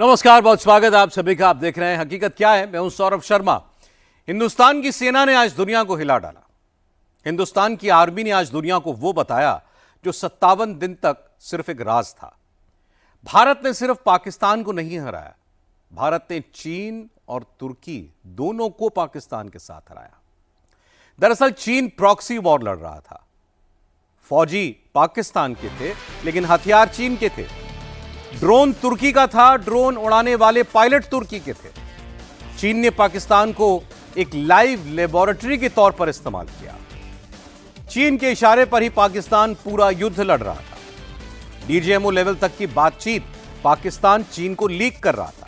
नमस्कार, बहुत स्वागत है आप सभी का। आप देख रहे हैं हकीकत क्या है। मैं हूं सौरभ शर्मा। हिंदुस्तान की सेना ने आज दुनिया को हिला डाला। हिंदुस्तान की आर्मी ने आज दुनिया को वो बताया जो 57 दिन तक सिर्फ एक राज था। भारत ने सिर्फ पाकिस्तान को नहीं हराया, भारत ने चीन और तुर्की दोनों को पाकिस्तान के साथ हराया। दरअसल चीन प्रॉक्सी वॉर लड़ रहा था। फौजी पाकिस्तान के थे लेकिन हथियार चीन के थे। ड्रोन तुर्की का था, ड्रोन उड़ाने वाले पायलट तुर्की के थे। चीन ने पाकिस्तान को एक लाइव लेबोरेटरी के तौर पर इस्तेमाल किया। चीन के इशारे पर ही पाकिस्तान पूरा युद्ध लड़ रहा था। डीजीएमओ लेवल तक की बातचीत पाकिस्तान चीन को लीक कर रहा था।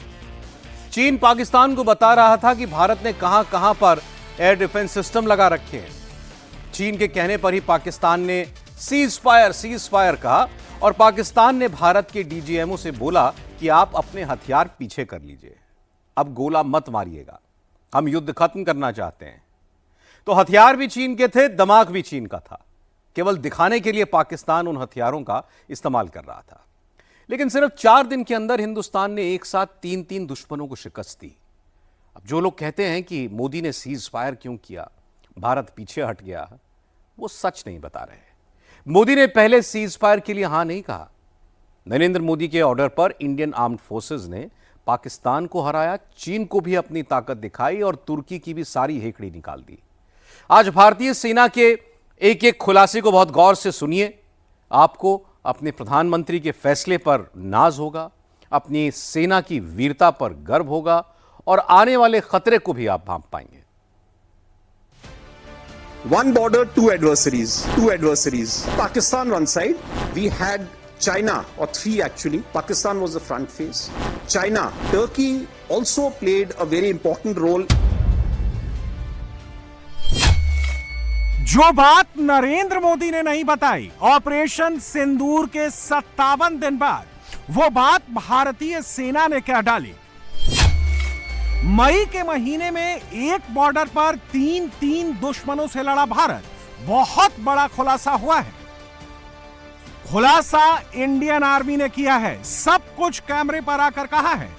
चीन पाकिस्तान को बता रहा था कि भारत ने कहां कहां पर एयर डिफेंस सिस्टम लगा रखे हैं। चीन के कहने पर ही पाकिस्तान ने सीज फायर कहा और पाकिस्तान ने भारत के डीजीएमओ से बोला कि आप अपने हथियार पीछे कर लीजिए, अब गोला मत मारिएगा, हम युद्ध खत्म करना चाहते हैं। तो हथियार भी चीन के थे, दिमाग भी चीन का था। केवल दिखाने के लिए पाकिस्तान उन हथियारों का इस्तेमाल कर रहा था। लेकिन सिर्फ 4 दिन के अंदर हिंदुस्तान ने एक साथ 3 दुश्मनों को शिकस्त दी। अब जो लोग कहते हैं कि मोदी ने सीज फायर क्यों किया, भारत पीछे हट गया, वो सच नहीं बता रहे। मोदी ने पहले सीज फायर के लिए हां नहीं कहा। नरेंद्र मोदी के ऑर्डर पर इंडियन आर्म्ड फोर्सेस ने पाकिस्तान को हराया, चीन को भी अपनी ताकत दिखाई और तुर्की की भी सारी हेकड़ी निकाल दी। आज भारतीय सेना के एक एक खुलासे को बहुत गौर से सुनिए। आपको अपने प्रधानमंत्री के फैसले पर नाज होगा, अपनी सेना की वीरता पर गर्व होगा और आने वाले खतरे को भी आप भांप पाएंगे। One border, two adversaries. Pakistan one side, we had China, or 3 actually. Pakistan was the front face. China, Turkey also played a very important role. जो बात नरेंद्र मोदी ने नहीं बताई ऑपरेशन सिंदूर के 57 दिन बाद, वो बात भारतीय सेना ने कह डाली। मई के महीने में एक बॉर्डर पर 3 दुश्मनों से लड़ा भारत। बहुत बड़ा खुलासा हुआ है। खुलासा इंडियन आर्मी ने किया है, सब कुछ कैमरे पर आकर कहा है।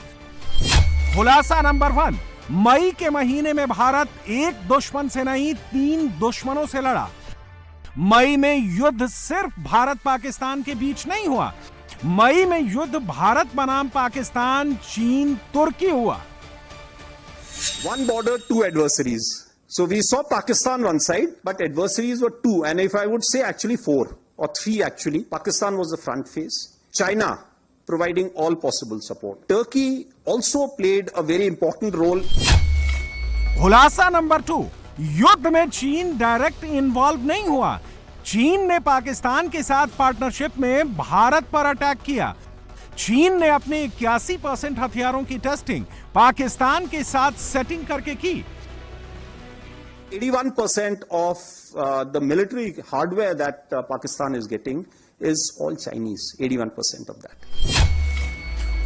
खुलासा नंबर 1, मई के महीने में भारत एक दुश्मन से नहीं 3 दुश्मनों से लड़ा। मई में युद्ध सिर्फ भारत पाकिस्तान के बीच नहीं हुआ। मई में युद्ध भारत बनाम पाकिस्तान, चीन, तुर्की हुआ। One border, two adversaries. So we saw Pakistan one side, but adversaries were 2, and if I would say actually 4 or 3 actually. Pakistan was the front face. China providing all possible support. Turkey also played a very important role. खुलासा number 2, युद्ध में चीन direct involve नहीं हुआ। चीन ने पाकिस्तान के साथ पार्टनरशिप में भारत पर अटैक किया। चीन ने अपने 81% हथियारों की टेस्टिंग पाकिस्तान के साथ सेटिंग करके की। 81% of the military hardware that Pakistan is getting is all Chinese. 81% of that.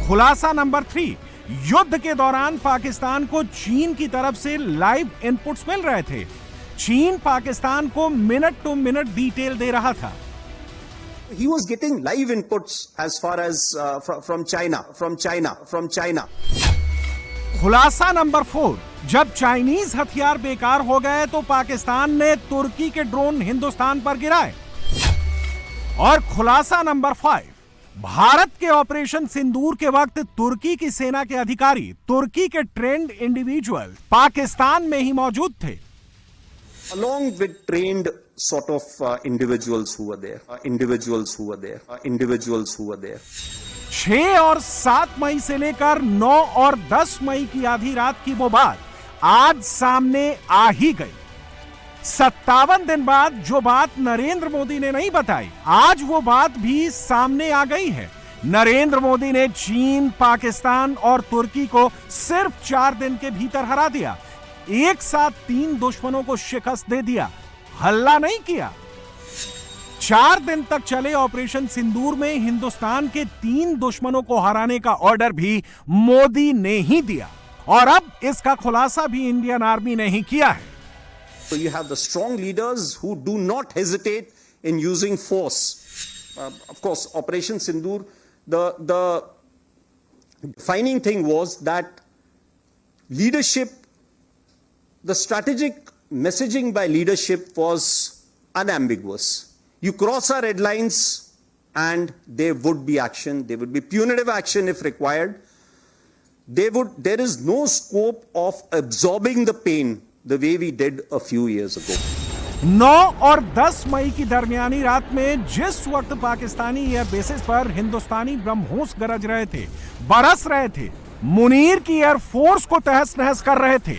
खुलासा नंबर 3, युद्ध के दौरान पाकिस्तान को चीन की तरफ से लाइव इनपुट्स मिल रहे थे। चीन पाकिस्तान को मिनट टू मिनट डिटेल दे रहा था। He was getting live inputs as far as from China. खुलासा नंबर 4, जब चाइनीज हथियार बेकार हो गए तो पाकिस्तान ने तुर्की के ड्रोन हिंदुस्तान पर गिराए। और खुलासा नंबर 5, भारत के ऑपरेशन सिंदूर के वक्त तुर्की की सेना के अधिकारी, तुर्की के ट्रेंड इंडिविजुअल पाकिस्तान में ही मौजूद थे। Along with trained sort of individuals who were there. 6 और 7 मई से लेकर 9 और 10 मई की आधी रात की वो बात आज सामने आ ही गई। 57 दिन बाद जो बात नरेंद्र मोदी ने नहीं बताई, आज वो बात भी सामने आ गई है। नरेंद्र मोदी ने चीन, पाकिस्तान और तुर्की को सिर्फ 4 दिन के भीतर हरा दिया। एक साथ 3 दुश्मनों को शिकस्त दे दिया, हल्ला नहीं किया। 4 दिन तक चले ऑपरेशन सिंदूर में हिंदुस्तान के 3 दुश्मनों को हराने का ऑर्डर भी मोदी ने ही दिया और अब इसका खुलासा भी इंडियन आर्मी ने ही किया है। So you have the strong leaders who do not hesitate in using force. Of course, Operation Sindoor, the defining thing was that leadership, the strategic messaging by leadership was unambiguous. You cross our red lines and there would be action. There would be punitive action if required. There is no scope of absorbing the pain the way we did a few years ago. 9 और 10 मई की दरमियानी रात में जिस वक्त Pakistani air bases पर हिंदुस्तानी ब्रह्मोस गरज रहे थे, बरस रहे थे, मुनीर की एयरफोर्स को तहस नहस कर रहे थे,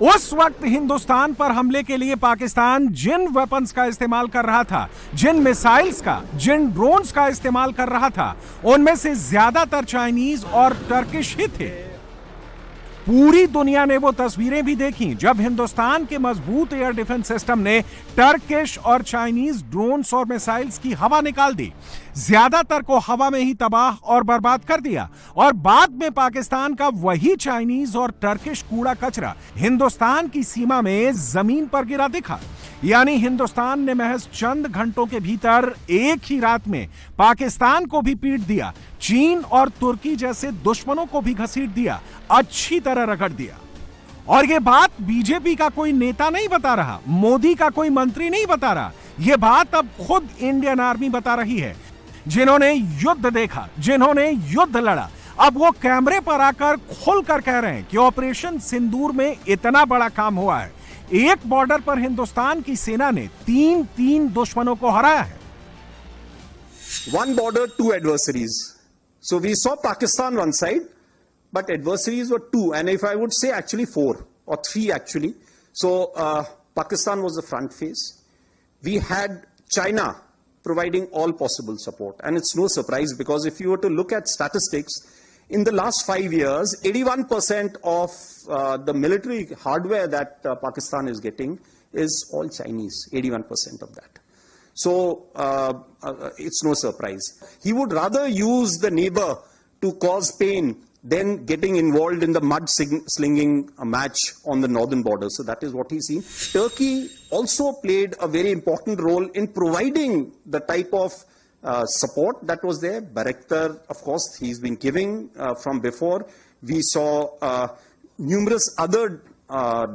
उस वक्त हिंदुस्तान पर हमले के लिए पाकिस्तान जिन वेपन्स का इस्तेमाल कर रहा था, जिन मिसाइल्स का, जिन ड्रोन्स का इस्तेमाल कर रहा था, उनमें से ज्यादातर चाइनीज और टर्किश ही थे। पूरी दुनिया ने वो तस्वीरें भी देखी जब हिंदुस्तान के मजबूत एयर डिफेंस सिस्टम ने टर्किश और चाइनीज ड्रोन्स और मिसाइल्स की हवा निकाल दी, ज्यादातर को हवा में ही तबाह और बर्बाद कर दिया, और बाद में पाकिस्तान का वही चाइनीज और टर्किश कूड़ा कचरा हिंदुस्तान की सीमा में जमीन पर गिरा दिखा। यानी हिंदुस्तान ने महज चंद घंटों के भीतर एक ही रात में पाकिस्तान को भी पीट दिया, चीन और तुर्की जैसे दुश्मनों को भी घसीट दिया, अच्छी तरह रगड़ दिया। और ये बात बीजेपी का कोई नेता नहीं बता रहा, मोदी का कोई मंत्री नहीं बता रहा, ये बात अब खुद इंडियन आर्मी बता रही है। जिन्होंने युद्ध देखा, जिन्होंने युद्ध लड़ा, अब वो कैमरे पर आकर खुलकर कह रहे हैं कि ऑपरेशन सिंदूर में इतना बड़ा काम हुआ है। एक बॉर्डर पर हिंदुस्तान की सेना ने 3 दुश्मनों को हराया है। One border, 2 adversaries. So we saw Pakistan one side, but adversaries were 2, and if I would say actually 4 or 3 actually. So Pakistan was the front face. We had China providing all possible support, and it's no surprise because if you were to look at statistics, in the last 5 years, 81% of the military hardware that Pakistan is getting is all Chinese, 81% of that. So it's no surprise. He would rather use the neighbor to cause pain than getting involved in the mud slinging match on the northern border. So that is what he's seen. Turkey also played a very important role in providing the type of support that was there. Bayraktar, of course, he's been giving from before. We saw numerous other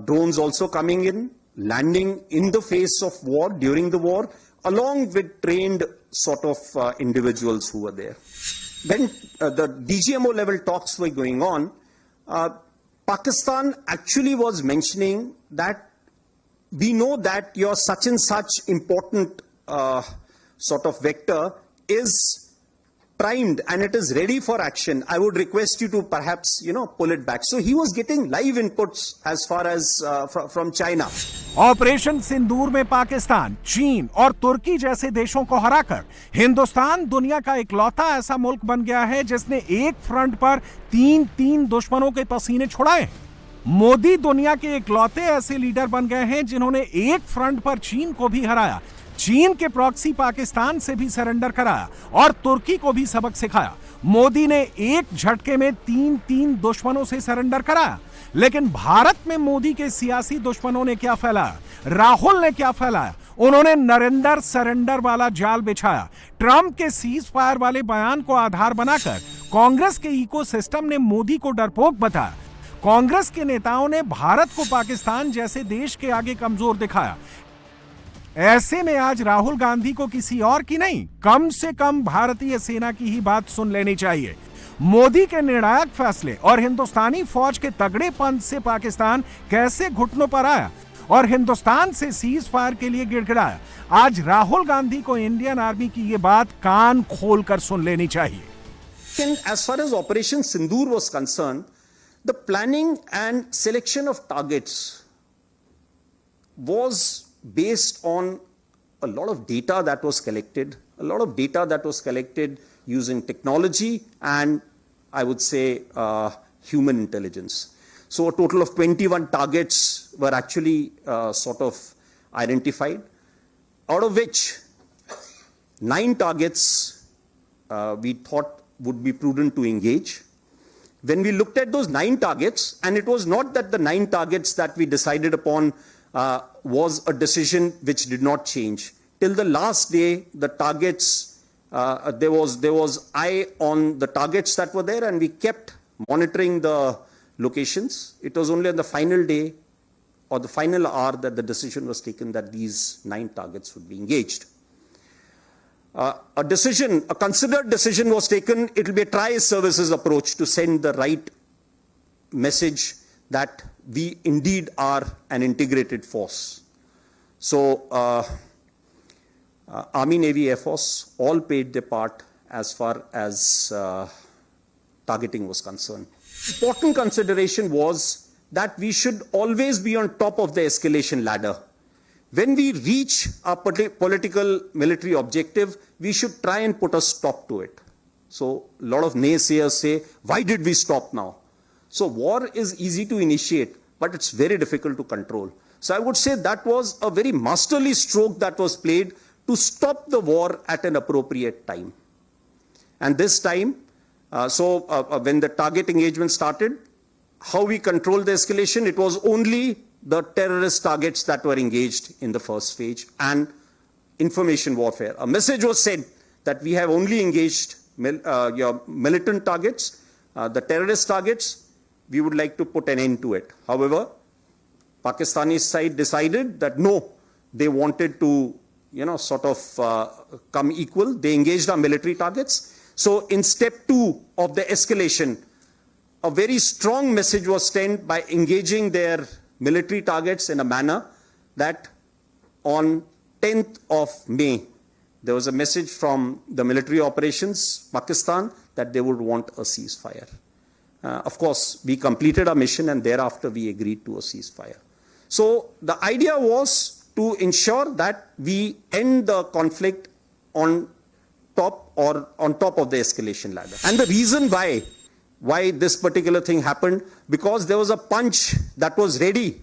drones also coming in, landing in the face of war, during the war, along with trained sort of individuals who were there. When the DGMO level talks were going on, Pakistan actually was mentioning that we know that your such and such important sort of vector is primed and it is ready for action. I would request you to perhaps, pull it back. So he was getting live inputs as far as from China. Operation Sindoor में पाकिस्तान, चीन और तुर्की जैसे देशों को हराकर हिंदुस्तान दुनिया का इकलौता ऐसा मुल्क बन गया है जिसने एक फ्रंट पर 3 दुश्मनों के पसीने छुड़ाए। मोदी दुनिया के इकलौते ऐसे लीडर बन गए हैं जिन्होंने एक फ्रंट पर चीन को भी हराया, चीन के प्रॉक्सी पाकिस्तान से भी सरेंडर कराया और तुर्की को भी सबक सिखाया। मोदी ने एक झटके में 3 दुश्मनों से सरेंडर कराया। लेकिन भारत में मोदी के सियासी दुश्मनों ने क्या फैलाया, राहुल ने क्या फैलाया? उन्होंने नरेंद्र सरेंडर वाला जाल बिछाया। ट्रंप के सीज फायर वाले बयान को आधार बनाकर कांग्रेस के इकोसिस्टम ने मोदी को डरपोक बताया। कांग्रेस के नेताओं ने भारत को पाकिस्तान जैसे देश के आगे कमजोर दिखाया। ऐसे में आज राहुल गांधी को किसी और की नहीं, कम से कम भारतीय सेना की ही बात सुन लेनी चाहिए। मोदी के निर्णायक फैसले और हिंदुस्तानी फौज के तगड़ेपन से पाकिस्तान कैसे घुटनों पर आया और हिंदुस्तान से सीज फायर के लिए गिड़गिड़ाया। आज राहुल गांधी को इंडियन आर्मी की ये बात कान खोलकर सुन लेनी चाहिए। As far as Operation Sindoor was concerned, the planning and selection of targets was based on a lot of data that was collected, using technology and I would say human intelligence. So a total of 21 targets were actually sort of identified, out of which 9 targets we thought would be prudent to engage. When we looked at those 9 targets, and it was not that the 9 targets that we decided upon was a decision which did not change. Till the last day, the targets, there was eye on the targets that were there, and we kept monitoring the locations. It was only on the final day or the final hour that the decision was taken that these 9 targets would be engaged. A considered decision was taken. It will be a tri-services approach to send the right message that we indeed are an integrated force. So, Army, Navy, Air Force all played their part as far as targeting was concerned. Important consideration was that we should always be on top of the escalation ladder. When we reach our political military objective, we should try and put a stop to it. So a lot of naysayers say, why did we stop now? So war is easy to initiate, but it's very difficult to control. So I would say that was a very masterly stroke that was played to stop the war at an appropriate time. And this time, when the target engagement started, how we controlled the escalation, it was only the terrorist targets that were engaged in the first phase and information warfare. A message was said that we have only engaged your militant targets, the terrorist targets, we would like to put an end to it. However, Pakistani side decided that no, they wanted to, come equal. They engaged our military targets. So in step 2 of the escalation, a very strong message was sent by engaging their military targets in a manner that on 10th of May, there was a message from the military operations, Pakistan, that they would want a ceasefire. Of course, we completed our mission and thereafter we agreed to a ceasefire. So the idea was to ensure that we end the conflict on top of the escalation ladder. And the reason why this particular thing happened, because there was a punch that was ready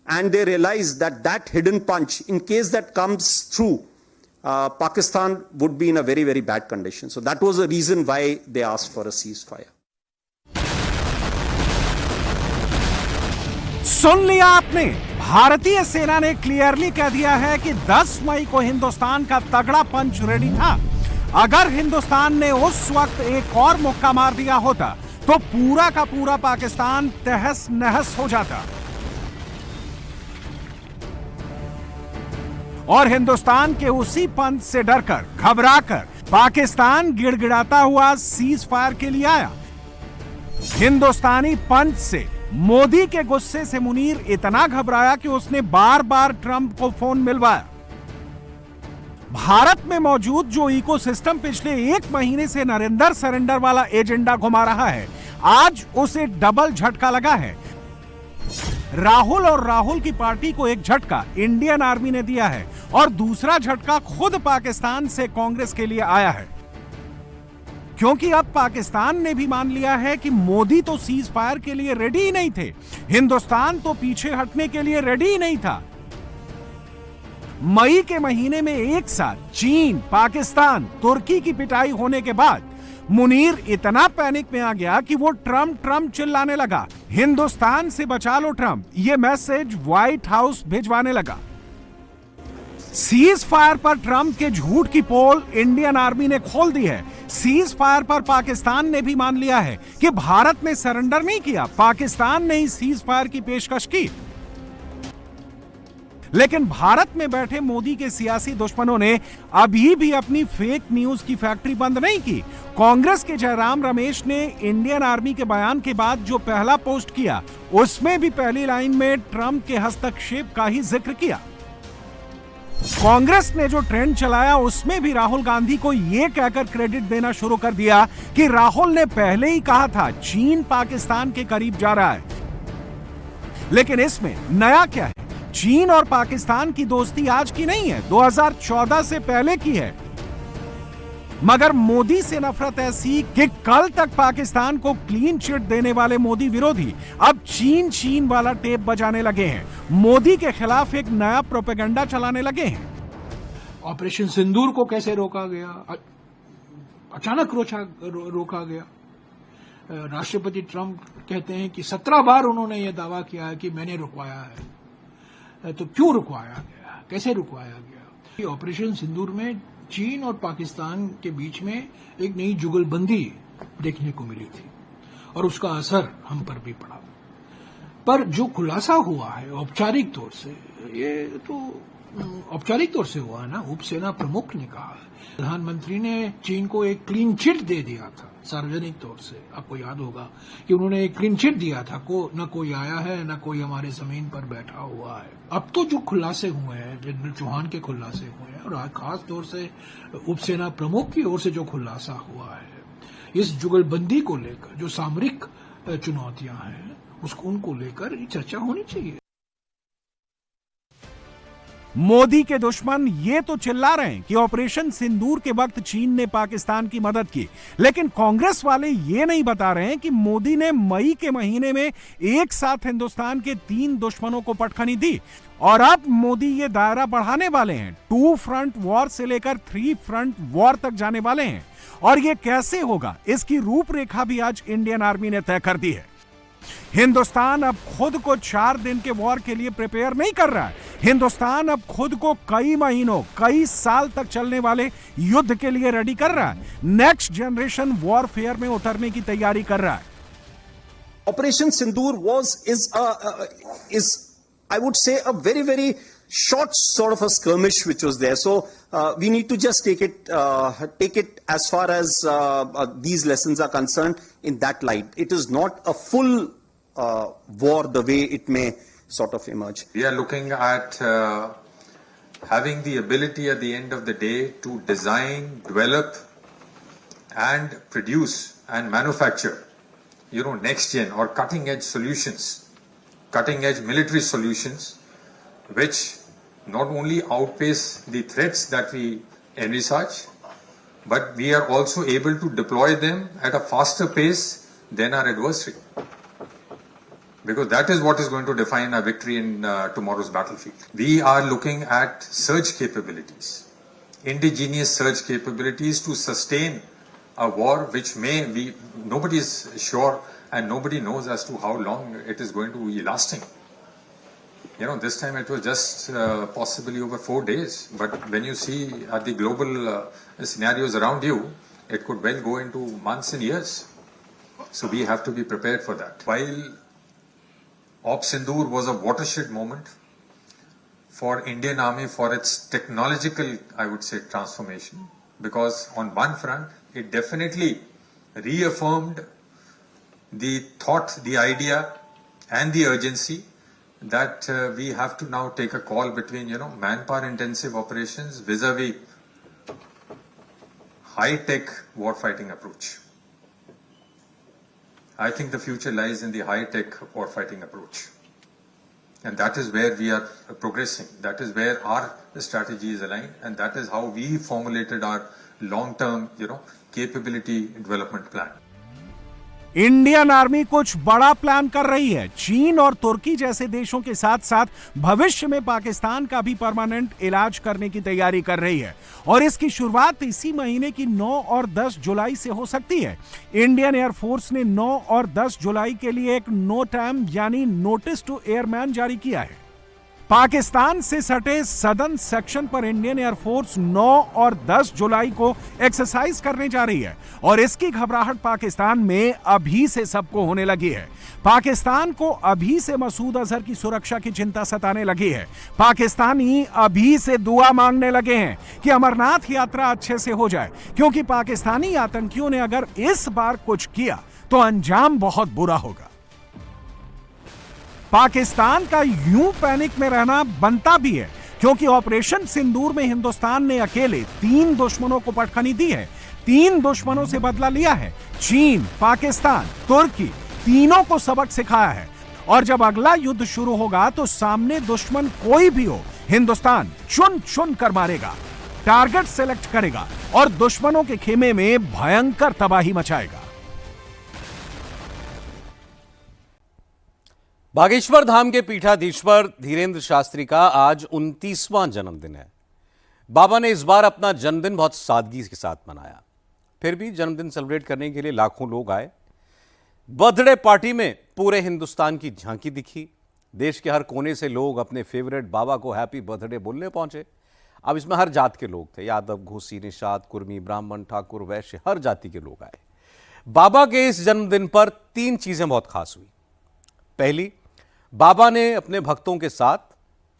and they realized that hidden punch, in case that comes through, Pakistan would be in a very, very bad condition. So that was the reason why they asked for a ceasefire. सुन लिया आपने, भारतीय सेना ने clearly कह दिया है कि 10 मई को हिंदुस्तान का तगड़ा पंच रेडी था। अगर हिंदुस्तान ने उस वक्त एक और मुक्का मार दिया होता तो पूरा का पूरा पाकिस्तान तहस नहस हो जाता और हिंदुस्तान के उसी पंच से डरकर, घबराकर पाकिस्तान गिड़गिड़ाता हुआ सीज फायर के लिए आया। हिंदुस्तानी पंच से मोदी के गुस्से से मुनीर इतना घबराया कि उसने बार-बार ट्रंप को फोन मिलवाया। भारत में मौजूद जो इकोसिस्टम पिछले 1 महीने से नरेंद्र सरेंडर वाला एजेंडा घुमा रहा है, आज उसे डबल झटका लगा है। राहुल और राहुल की पार्टी को एक झटका इंडियन आर्मी ने दिया है और दूसरा झटका खुद पाकिस्तान से कांग्रेस के लिए आया है, क्योंकि अब पाकिस्तान ने भी मान लिया है कि मोदी तो सीज फायर के लिए रेडी ही नहीं थे, हिंदुस्तान तो पीछे हटने के लिए रेडी ही नहीं था। मई के महीने में एक साथ चीन, पाकिस्तान, तुर्की की पिटाई होने के बाद मुनीर इतना पैनिक में आ गया कि वो ट्रंप चिल्लाने लगा, हिंदुस्तान से बचा लो ट्रंप, ये मैसेज व्हाइट हाउस भिजवाने लगा। सीज फायर पर ट्रंप के झूठ की पोल इंडियन आर्मी ने खोल दी है। सीज फायर पर पाकिस्तान ने भी मान लिया है कि भारत ने सरेंडर नहीं किया, पाकिस्तान ने ही सीज फायर की पेशकश की। लेकिन भारत में बैठे मोदी के सियासी दुश्मनों ने अभी भी अपनी फेक न्यूज की फैक्ट्री बंद नहीं की। कांग्रेस के जयराम रमेश ने इंडियन आर्मी के बयान के बाद जो पहला पोस्ट किया, उसमें भी पहली लाइन में ट्रंप के हस्तक्षेप का ही जिक्र किया। कांग्रेस ने जो ट्रेंड चलाया, उसमें भी राहुल गांधी को यह कहकर क्रेडिट देना शुरू कर दिया कि राहुल ने पहले ही कहा था चीन पाकिस्तान के करीब जा रहा है। लेकिन इसमें नया क्या है? चीन और पाकिस्तान की दोस्ती आज की नहीं है, 2014 से पहले की है। मगर मोदी से नफरत ऐसी कि कल तक पाकिस्तान को क्लीन चिट देने वाले मोदी विरोधी अब चीन वाला टेप बजाने लगे हैं, मोदी के खिलाफ एक नया प्रोपेगेंडा चलाने लगे हैं। ऑपरेशन सिंदूर को कैसे रोका गया? अचानक रोका गया। राष्ट्रपति ट्रंप कहते हैं कि 17 बार उन्होंने यह दावा किया है कि मैंने रुकवाया है। तो क्यों रुकवाया गया, कैसे रुकवाया गया? ऑपरेशन सिंदूर में चीन और पाकिस्तान के बीच में एक नई जुगलबंदी देखने को मिली थी और उसका असर हम पर भी पड़ा। पर जो खुलासा हुआ है औपचारिक तौर से, ये तो औपचारिक तौर से हुआ है ना। उपसेना प्रमुख ने कहा है, प्रधानमंत्री ने चीन को एक क्लीन चिट दे दिया था सार्वजनिक तौर से। आपको याद होगा कि उन्होंने एक क्लीन चिट दिया था, न कोई आया है, न कोई हमारे जमीन पर बैठा हुआ है। अब तो जो खुलासे हुए हैं, जनरल चौहान के खुलासे हुए हैं, और खास तौर से उपसेना प्रमुख की ओर से जो खुलासा हुआ है, इस जुगलबंदी को लेकर जो सामरिक चुनौतियां हैं उनको लेकर चर्चा होनी चाहिए। मोदी के दुश्मन ये तो चिल्ला रहे हैं कि ऑपरेशन सिंदूर के वक्त चीन ने पाकिस्तान की मदद की, लेकिन कांग्रेस वाले ये नहीं बता रहे हैं कि मोदी ने मई के महीने में एक साथ हिंदुस्तान के 3 दुश्मनों को पटखनी दी, और अब मोदी ये दायरा बढ़ाने वाले हैं। 2 फ्रंट वॉर से लेकर 3 फ्रंट वॉर तक जाने वाले हैं। और ये कैसे होगा, इसकी रूपरेखा भी आज इंडियन आर्मी ने तय कर दी है। हिंदुस्तान अब खुद को 4 दिन के वॉर के लिए प्रिपेयर नहीं कर रहा है। हिंदुस्तान अब खुद को कई महीनों, कई साल तक चलने वाले युद्ध के लिए रेडी कर रहा है। नेक्स्ट जनरेशन वॉरफेयर में उतरने की तैयारी कर रहा है। Operation Sindoor is I would say a very short sort of a skirmish which was there. So we need to just take it as far as these lessons are concerned in that light. It is not a full war the way it may sort of emerge. We are looking at having the ability at the end of the day to design, develop and produce and manufacture, next gen or cutting edge solutions, cutting edge military solutions, which not only outpace the threats that we envisage, but we are also able to deploy them at a faster pace than our adversary. Because that is what is going to define our victory in tomorrow's battlefield. We are looking at surge capabilities, indigenous surge capabilities to sustain a war which nobody is sure and nobody knows as to how long it is going to be lasting. This time it was just possibly over 4 days, but when you see at the global scenarios around you, it could well go into months and years. So we have to be prepared for that. While Op Sindoor was a watershed moment for Indian Army for its technological, I would say, transformation, because on one front, it definitely reaffirmed the thought, the idea and the urgency that we have to now take a call between, manpower intensive operations vis-a-vis high-tech warfighting approach. I think the future lies in the high-tech warfighting approach. And that is where we are progressing. That is where our strategy is aligned. And that is how we formulated our long-term, capability development plan. Indian army कुछ बड़ा plan कर रही है। चीन और तुर्की जैसे देशों के साथ साथ भविष्य में पाकिस्तान का भी परमानेंट इलाज करने की तैयारी कर रही है, और इसकी शुरुआत इसी महीने की 9 और 10 जुलाई से हो सकती है। इंडियन एयरफोर्स ने 9 और 10 जुलाई के लिए एक नोटैम यानी नोटिस टू एयरमैन जारी किया है। पाकिस्तान से सटे सदर्न सेक्शन पर इंडियन एयरफोर्स 9 और 10 जुलाई को एक्सरसाइज करने जा रही है, और इसकी घबराहट पाकिस्तान में अभी से सबको होने लगी है। पाकिस्तान को अभी से मसूद अजहर की सुरक्षा की चिंता सताने लगी है। पाकिस्तानी अभी से दुआ मांगने लगे हैं कि अमरनाथ यात्रा अच्छे से हो जाए, क्योंकि पाकिस्तानी आतंकियों ने अगर इस बार कुछ किया तो अंजाम बहुत बुरा होगा। पाकिस्तान का यूं पैनिक में रहना बनता भी है, क्योंकि ऑपरेशन सिंदूर में हिंदुस्तान ने अकेले 3 दुश्मनों को पटखनी दी है। 3 दुश्मनों से बदला लिया है। चीन, पाकिस्तान, तुर्की, तीनों को सबक सिखाया है। और जब अगला युद्ध शुरू होगा तो सामने दुश्मन कोई भी हो, हिंदुस्तान चुन चुन कर मारेगा, टारगेट सेलेक्ट करेगा और दुश्मनों के खेमे में भयंकर तबाही मचाएगा। बागेश्वर धाम के पीठाधीश्वर धीरेन्द्र शास्त्री का आज 29वां जन्मदिन है। बाबा ने इस बार अपना जन्मदिन बहुत सादगी के साथ मनाया। फिर भी जन्मदिन सेलिब्रेट करने के लिए लाखों लोग आए। बर्थडे पार्टी में पूरे हिंदुस्तान की झांकी दिखी। देश के हर कोने से लोग अपने फेवरेट बाबा को हैप्पी बर्थडे बोलने पहुंचे। अब इसमें हर जात के लोग थे, यादव, घोसी, निषाद, कुर्मी, ब्राह्मण, ठाकुर, वैश्य, हर जाति के लोग आए। बाबा के इस जन्मदिन पर 3 चीजें बहुत खास हुई। पहली, बाबा ने अपने भक्तों के साथ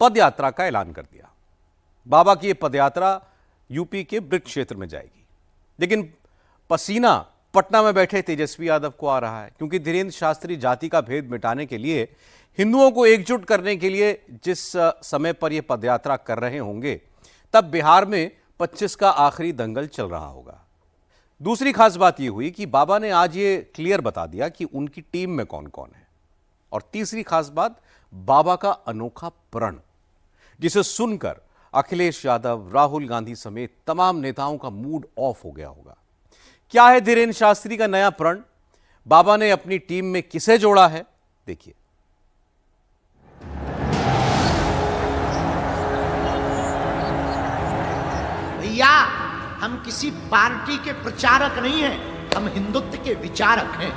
पद यात्रा का ऐलान कर दिया। बाबा की यह पदयात्रा यूपी के ब्रिज क्षेत्र में जाएगी, लेकिन पसीना पटना में बैठे तेजस्वी यादव को आ रहा है, क्योंकि धीरेन्द्र शास्त्री जाति का भेद मिटाने के लिए, हिंदुओं को एकजुट करने के लिए जिस समय पर यह पदयात्रा कर रहे होंगे, तब बिहार में 25 का आखिरी दंगल चल रहा होगा। दूसरी खास बात यह हुई कि बाबा ने आज ये क्लियर बता दिया कि उनकी टीम में कौन कौन है। और तीसरी खास बात, बाबा का अनोखा प्रण, जिसे सुनकर अखिलेश यादव, राहुल गांधी समेत तमाम नेताओं का मूड ऑफ हो गया होगा। क्या है धीरेन्द्र शास्त्री का नया प्रण? बाबा ने अपनी टीम में किसे जोड़ा है, देखिए। भैया, हम किसी पार्टी के प्रचारक नहीं हैं, हम हिंदुत्व के विचारक हैं।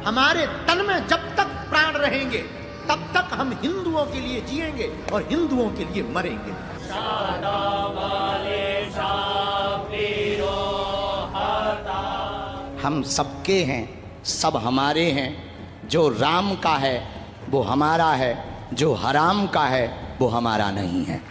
हमारे तन में जब तक प्राण रहेंगे, तब तक हम हिंदुओं के लिए जिएंगे और हिंदुओं के लिए मरेंगे। हम सबके हैं, सब हमारे हैं। जो राम का है वो हमारा है, जो हराम का है वो हमारा नहीं है।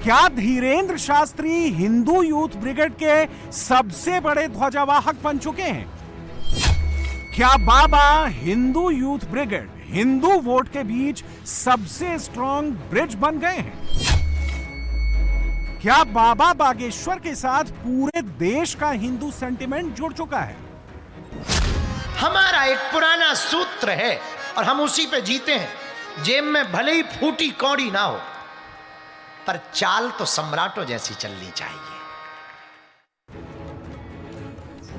क्या धीरेन्द्र शास्त्री हिंदू यूथ ब्रिगेड के सबसे बड़े ध्वजावाहक बन चुके हैं? क्या Baba Hindu youth brigade Hindu vote के बीच सबसे स्ट्रॉन्ग ब्रिज बन गए हैं? क्या बाबा बागेश्वर के साथ पूरे देश का हिंदू सेंटिमेंट जुड़ चुका है? हमारा एक पुराना सूत्र है और हम उसी पे जीते हैं। जेब में भले ही फूटी कौड़ी ना हो, पर चाल तो सम्राटों जैसी चलनी चाहिए।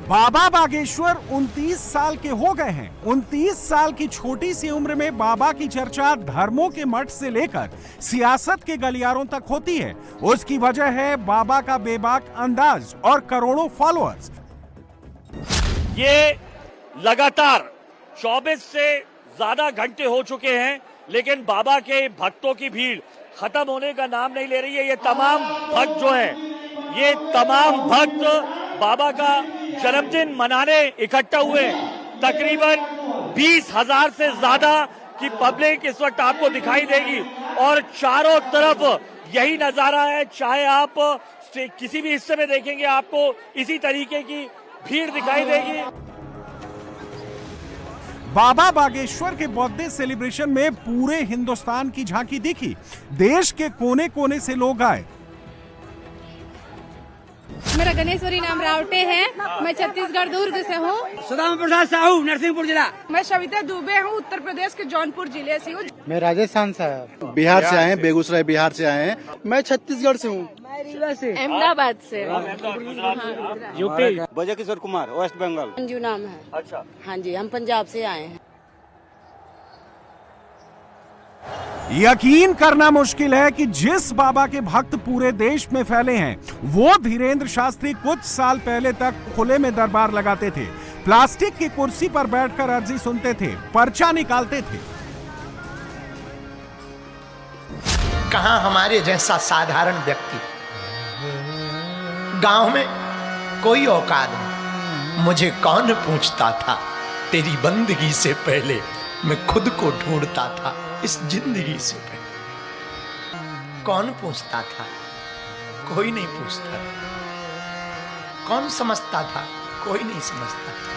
बाबा बागेश्वर 29 साल के हो गए हैं। 29 साल की छोटी सी उम्र में बाबा की चर्चा धर्मों के मठ से लेकर सियासत के गलियारों तक होती है। उसकी वजह है बाबा का बेबाक अंदाज और करोड़ों फॉलोअर्स। ये लगातार 24 से ज्यादा घंटे हो चुके हैं, लेकिन बाबा के भक्तों की भीड़ खत्म होने का नाम नहीं ले रही है। ये तमाम भक्त जो हैं, ये तमाम भक्त बाबा का जन्मदिन मनाने इकट्ठा हुए। तकरीबन 20,000 से ज्यादा की पब्लिक इस वक्त आपको दिखाई देगी और चारों तरफ यही नजारा है। चाहे आप किसी भी हिस्से में देखेंगे, आपको इसी तरीके की भीड़ दिखाई देगी। बाबा बागेश्वर के बर्थडे सेलिब्रेशन में पूरे हिंदुस्तान की झांकी दिखी। देश के कोने कोने से लोग आए। मेरा गणेश्वरी नाम रावटे है। मैं छत्तीसगढ़ दुर्ग से हूँ। सदाम प्रसाद साहू, नरसिंहपुर जिला। मैं सविता दुबे हूँ, उत्तर प्रदेश के जौनपुर जिले से हूँ। मैं राजस्थान से, बिहार से आए हैं, बेगूसराय बिहार से आए हैं। मैं छत्तीसगढ़ से हूँ, अहमदाबाद से। यूपी। बजा किशोर कुमार, वेस्ट बंगाल। अंजू नाम है। अच्छा, हाँ जी, हम पंजाब से आए हैं। यकीन करना मुश्किल है कि जिस बाबा के भक्त पूरे देश में फैले हैं, वो धीरेन्द्र शास्त्री कुछ साल पहले तक खुले में दरबार लगाते थे, प्लास्टिक की कुर्सी पर बैठकर अर्जी सुनते थे, पर्चा निकालते थे। कहां हमारे जैसा साधारण व्यक्ति, गांव में कोई औकात नहीं। मुझे कौन पूछता था, तेरी बंदगी से पहले मैं खुद को ढूंढता था, इस जिंदगी से पहले। कौन पूछता था? कोई नहीं पूछता था। कौन समझता था? कोई नहीं समझता था।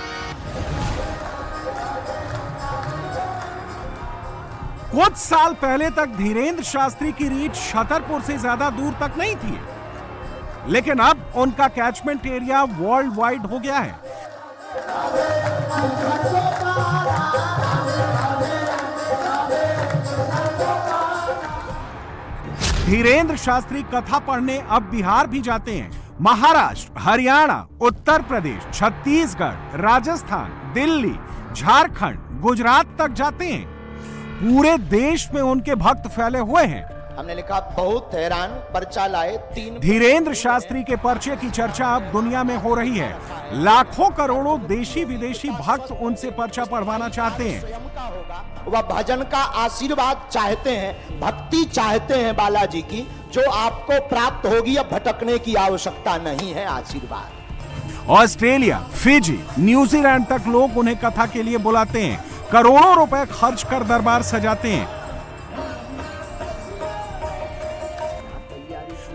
कुछ साल पहले तक धीरेन्द्र शास्त्री की रीच छतरपुर से ज्यादा दूर तक नहीं थी, लेकिन अब उनका कैचमेंट एरिया वर्ल्ड वाइड हो गया है। धीरेन्द्र शास्त्री कथा पढ़ने अब बिहार भी जाते हैं। महाराष्ट्र, हरियाणा, उत्तर प्रदेश, छत्तीसगढ़, राजस्थान, दिल्ली, झारखंड, गुजरात तक जाते हैं। पूरे देश में उनके भक्त फैले हुए हैं। हमने लिखा बहुत हैरान पर्चा लाए 3। धीरेन्द्र शास्त्री के पर्चे की चर्चा अब दुनिया में हो रही है। लाखों करोड़ों देशी विदेशी भक्त उनसे पर्चा पढ़वाना चाहते हैं। वह भजन का आशीर्वाद चाहते हैं, भक्ति चाहते हैं बालाजी की, जो आपको प्राप्त होगी। अब भटकने की आवश्यकता नहीं है, आशीर्वाद। ऑस्ट्रेलिया, फिजी, न्यूजीलैंड तक लोग उन्हें कथा के लिए बुलाते हैं, करोड़ों रुपए खर्च कर दरबार सजाते हैं।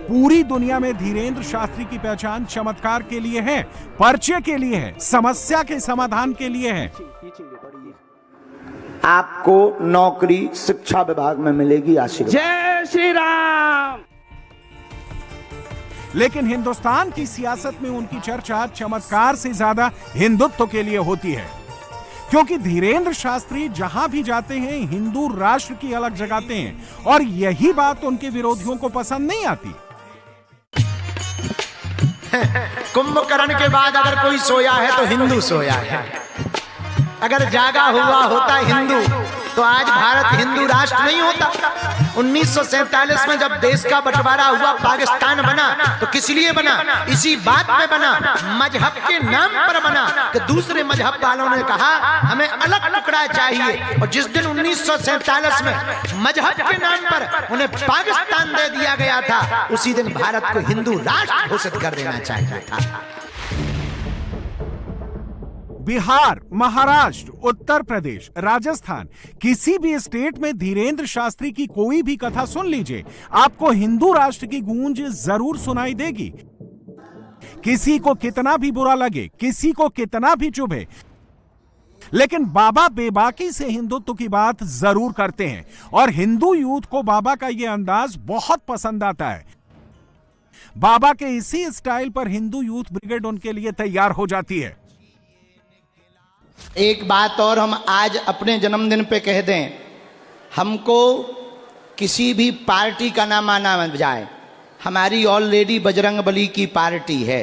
पूरी दुनिया में धीरेन्द्र शास्त्री की पहचान चमत्कार के लिए है, पर्चे के लिए है, समस्या के समाधान के लिए है। आपको नौकरी शिक्षा विभाग में मिलेगी, आशीर्वाद। जय श्री राम। लेकिन हिंदुस्तान की सियासत में उनकी चर्चा चमत्कार से ज्यादा हिंदुत्व के लिए होती है, क्योंकि धीरेन्द्र शास्त्री जहां भी जाते हैं हिंदू राष्ट्र की अलग जगाते हैं, और यही बात उनके विरोधियों को पसंद नहीं आती। कुंभकर्ण के बाद अगर कोई सोया है तो हिंदू सोया है। अगर जागा हुआ होता हिंदू तो आज भारत हिंदू राष्ट्र नहीं होता। 1947 में जब देश का बंटवारा हुआ, पाकिस्तान बना, तो किस लिए बना? इसी बात में बना, मजहब के नाम पर बना कि दूसरे मजहब वालों ने कहा हमें अलग टुकड़ा चाहिए, और जिस दिन 1947 में मजहब के नाम पर उन्हें पाकिस्तान दे दिया गया था, उसी दिन भारत को हिंदू राष्ट्र घोषित कर देना चाहिए था। बिहार, महाराष्ट्र, उत्तर प्रदेश, राजस्थान, किसी भी स्टेट में धीरेन्द्र शास्त्री की कोई भी कथा सुन लीजिए, आपको हिंदू राष्ट्र की गूंज जरूर सुनाई देगी। किसी को कितना भी बुरा लगे, किसी को कितना भी चुभे, लेकिन बाबा बेबाकी से हिंदुत्व की बात जरूर करते हैं, और हिंदू यूथ को बाबा का यह अंदाज बहुत पसंद आता है। बाबा के इसी स्टाइल पर हिंदू यूथ ब्रिगेड उनके लिए तैयार हो जाती है। एक बात और हम आज अपने जन्मदिन पे कह दें, हमको किसी भी पार्टी का नाम आना जाए, हमारी ऑलरेडी बजरंगबली की पार्टी है,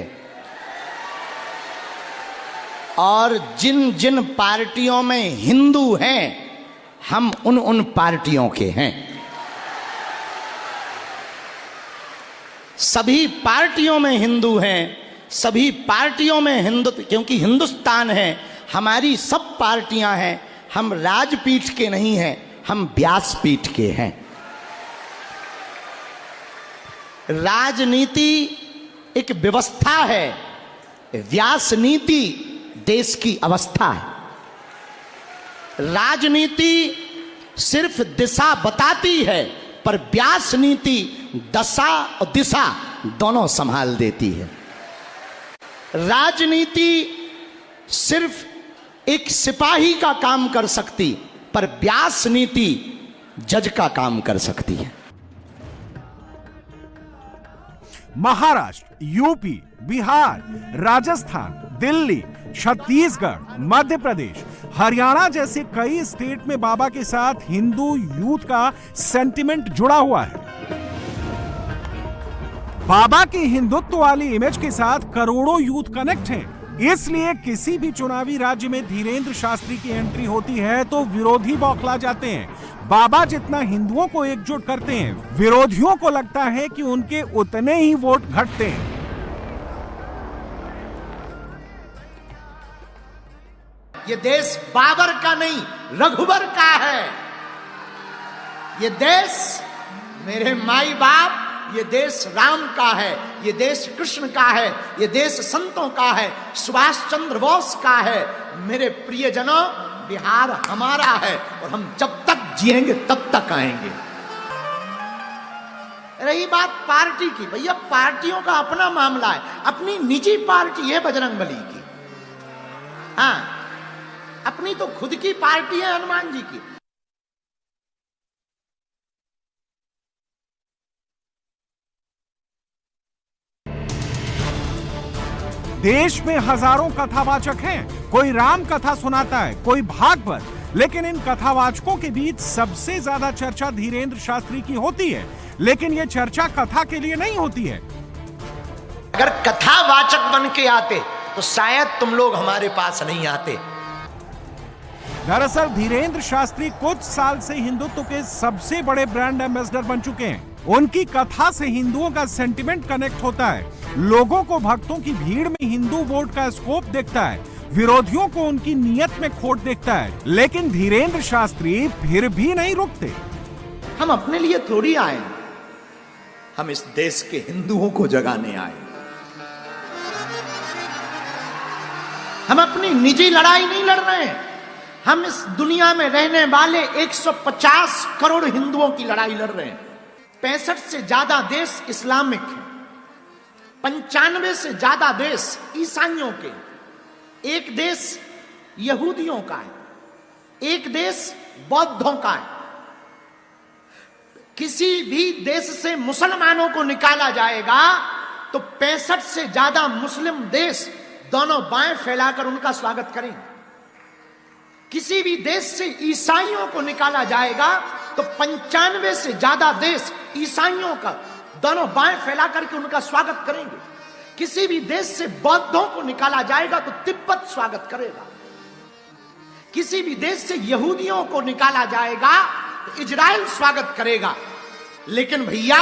और जिन जिन पार्टियों में हिंदू हैं हम उन पार्टियों के हैं। सभी पार्टियों में हिंदू हैं, सभी पार्टियों में हिंदुत्व, क्योंकि हिंदुस्तान है, हमारी सब पार्टियां हैं। हम राजपीठ के नहीं हैं, हम व्यासपीठ के हैं। राजनीति एक व्यवस्था है, व्यास नीति देश की अवस्था है। राजनीति सिर्फ दिशा बताती है, पर व्यास नीति दशा और दिशा दोनों संभाल देती है। राजनीति सिर्फ एक सिपाही का काम कर सकती, पर व्यास नीति जज का काम कर सकती है। महाराष्ट्र, यूपी, बिहार, राजस्थान, दिल्ली, छत्तीसगढ़, मध्य प्रदेश, हरियाणा जैसे कई स्टेट में बाबा के साथ हिंदू यूथ का सेंटिमेंट जुड़ा हुआ है। बाबा की हिंदुत्व वाली इमेज के साथ करोड़ों यूथ कनेक्ट हैं। इसलिए किसी भी चुनावी राज्य में धीरेन्द्र शास्त्री की एंट्री होती है तो विरोधी बौखला जाते हैं। बाबा जितना हिंदुओं को एकजुट करते हैं, विरोधियों को लगता है कि उनके उतने ही वोट घटते हैं। ये देश बाबर का नहीं, रघुबर का है। ये देश मेरे माई बाप, ये देश राम का है, ये देश कृष्ण का है, ये देश संतों का है, सुभाष चंद्र बोस का है। मेरे प्रियजनों, बिहार हमारा है, और हम जब तक जिएंगे तब तक आएंगे। रही बात पार्टी की, भैया पार्टियों का अपना मामला है, अपनी निजी पार्टी है बजरंगबली की, हाँ, अपनी तो खुद की पार्टी है हनुमान जी की। देश में हजारों कथावाचक हैं, कोई राम कथा सुनाता है, कोई भागवत, लेकिन इन कथावाचकों के बीच सबसे ज्यादा चर्चा धीरेन्द्र शास्त्री की होती है। लेकिन यह चर्चा कथा के लिए नहीं होती है। अगर कथावाचक बन के आते तो शायद तुम लोग हमारे पास नहीं आते। दरअसल धीरेन्द्र शास्त्री कुछ साल से हिंदुत्व के सबसे बड़े ब्रांड एम्बेसडर बन चुके हैं। उनकी कथा से हिंदुओं का सेंटिमेंट कनेक्ट होता है। लोगों को भक्तों की भीड़ में हिंदू वोट का स्कोप दिखता है, विरोधियों को उनकी नीयत में खोट दिखता है। लेकिन धीरेन्द्र शास्त्री फिर भी नहीं रुकते। हम अपने लिए थोड़ी आए, हम इस देश के हिंदुओं को जगाने आए। हम अपनी निजी लड़ाई नहीं लड़ रहे हैं, हम इस दुनिया में रहने वाले 150 करोड़ हिंदुओं की लड़ाई लड़ रहे हैं। 65 से ज्यादा देश इस्लामिक हैं, 95 से ज्यादा देश ईसाइयों के, एक देश यहूदियों का है, एक देश बौद्धों का है। किसी भी देश से मुसलमानों को निकाला जाएगा तो 65 से ज्यादा मुस्लिम देश दोनों बाएं फैलाकर उनका स्वागत करेंगे। किसी भी देश से ईसाइयों को निकाला जाएगा तो 95 से ज्यादा देश ईसाइयों का दोनों बाएं फैला करके उनका स्वागत करेंगे। किसी भी देश से बौद्धों को निकाला जाएगा तो तिब्बत स्वागत करेगा। किसी भी देश से यहूदियों को निकाला जाएगा तो इजराइल स्वागत करेगा। लेकिन भैया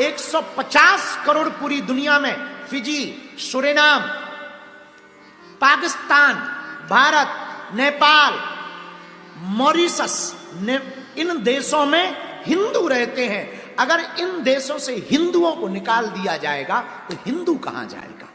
150 करोड़ पूरी दुनिया में फिजी, सुरेनाम, पाकिस्तान, भारत, नेपाल, मॉरिशस, इन देशों में हिंदू रहते हैं। अगर इन देशों से हिंदुओं को निकाल दिया जाएगा तो हिंदू कहां जाएगा?